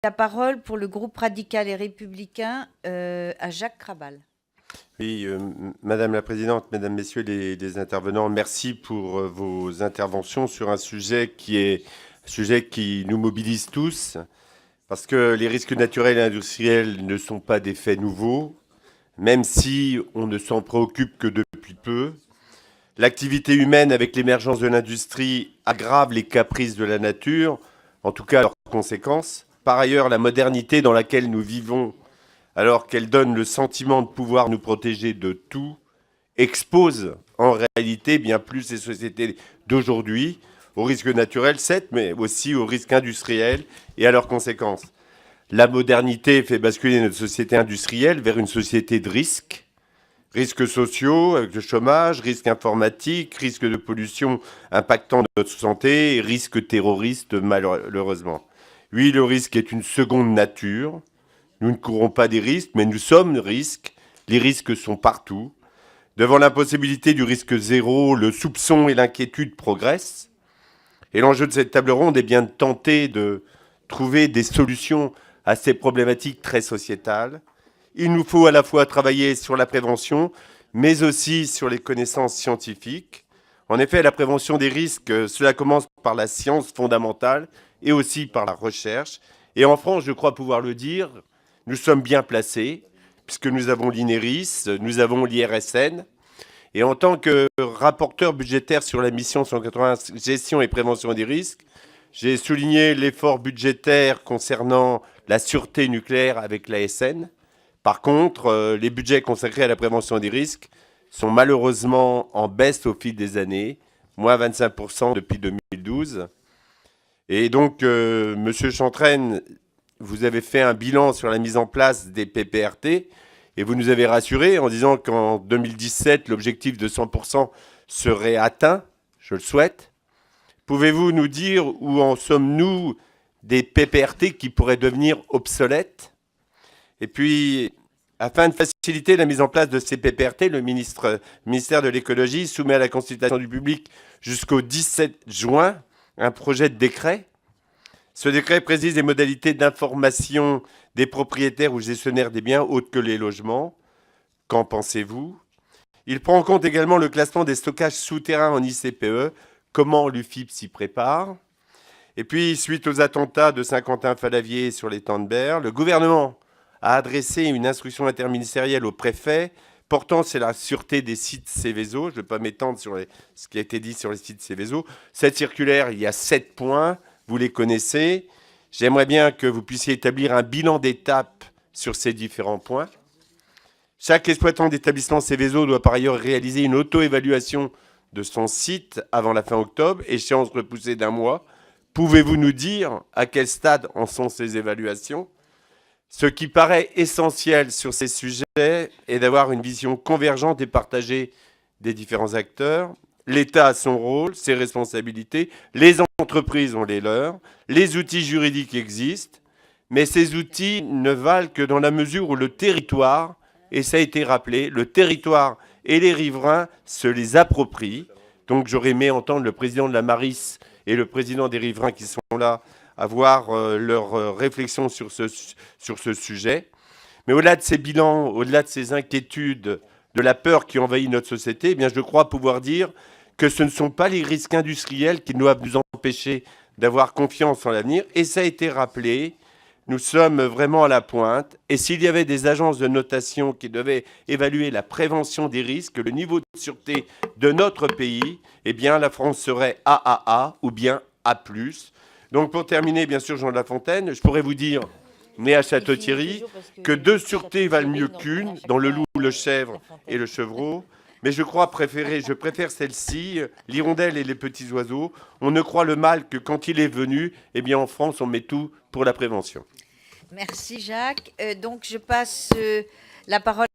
la parole pour le groupe radical et républicain à Jacques Krabal. Oui, Madame la Présidente, Mesdames, Messieurs les intervenants, merci pour vos interventions sur un sujet qui nous mobilise tous, parce que les risques naturels et industriels ne sont pas des faits nouveaux, même si on ne s'en préoccupe que depuis peu. L'activité humaine, avec l'émergence de l'industrie, aggrave les caprices de la nature, en tout cas leurs conséquences. Par ailleurs, la modernité dans laquelle nous vivons, alors qu'elle donne le sentiment de pouvoir nous protéger de tout, expose en réalité bien plus les sociétés d'aujourd'hui aux risques naturels, certes, mais aussi aux risques industriels et à leurs conséquences. La modernité fait basculer notre société industrielle vers une société de risques. Risques sociaux, avec le chômage, risques informatiques, risques de pollution impactant notre santé, et risques terroristes, malheureusement. Oui, le risque est une seconde nature. Nous ne courons pas des risques, mais nous sommes le risque. Les risques sont partout. Devant l'impossibilité du risque zéro, le soupçon et l'inquiétude progressent. Et l'enjeu de cette table ronde est bien de tenter de trouver des solutions à ces problématiques très sociétales. Il nous faut à la fois travailler sur la prévention, mais aussi sur les connaissances scientifiques. En effet, la prévention des risques, cela commence par la science fondamentale et aussi par la recherche. Et en France, je crois pouvoir le dire, nous sommes bien placés, puisque nous avons l'INERIS, nous avons l'IRSN. Et en tant que rapporteur budgétaire sur la mission 180 gestion et prévention des risques, j'ai souligné l'effort budgétaire concernant la sûreté nucléaire avec l'ASN. Par contre, les budgets consacrés à la prévention des risques sont malheureusement en baisse au fil des années, moins 25% depuis 2012. Et donc, Monsieur Chantrenne, vous avez fait un bilan sur la mise en place des PPRT et vous nous avez rassurés en disant qu'en 2017, l'objectif de 100% serait atteint, je le souhaite. Pouvez-vous nous dire où en sommes-nous des PPRT qui pourraient devenir obsolètes ? Et puis, afin de faciliter la mise en place de ces PPRT, le ministère de l'écologie soumet à la consultation du public jusqu'au 17 juin un projet de décret. Ce décret précise les modalités d'information des propriétaires ou gestionnaires des biens autres que les logements. Qu'en pensez-vous ? Il prend en compte également le classement des stockages souterrains en ICPE. Comment l'UFIP s'y prépare ? Et puis, suite aux attentats de Saint-Quentin-Fallavier sur l'étang de Berre, le gouvernement a adressé une instruction interministérielle au préfet portant sur la sûreté des sites Céveso. Je ne vais pas m'étendre sur ce qui a été dit sur les sites Céveso. Cette circulaire, il y a 7 points, vous les connaissez. J'aimerais bien que vous puissiez établir un bilan d'étape sur ces différents points. Chaque exploitant d'établissement Céveso doit par ailleurs réaliser une auto-évaluation de son site avant la fin octobre, échéance repoussée d'1 mois. Pouvez-vous nous dire à quel stade en sont ces évaluations ? Ce qui paraît essentiel sur ces sujets est d'avoir une vision convergente et partagée des différents acteurs. L'État a son rôle, ses responsabilités, les entreprises ont les leurs, les outils juridiques existent, mais ces outils ne valent que dans la mesure où le territoire, et ça a été rappelé, le territoire et les riverains se les approprient. Donc j'aurais aimé entendre le président de la Maris et le président des riverains qui sont là avoir leur réflexion sur ce sujet. Mais au-delà de ces bilans, au-delà de ces inquiétudes, de la peur qui envahit notre société, eh bien, je crois pouvoir dire que ce ne sont pas les risques industriels qui doivent nous empêcher d'avoir confiance en l'avenir. Et ça a été rappelé, nous sommes vraiment à la pointe. Et s'il y avait des agences de notation qui devaient évaluer la prévention des risques, le niveau de sûreté de notre pays, eh bien, la France serait AAA ou bien A+. Donc pour terminer, bien sûr, Jean de La Fontaine, je pourrais vous dire, né à Château-Thierry, que 2 sûretés valent mieux qu'une, dans le loup, le chèvre et le chevreau. Mais je préfère celle-ci, l'hirondelle et les petits oiseaux. On ne croit le mal que quand il est venu, eh bien en France, on met tout pour la prévention. Merci Jacques. Donc je passe la parole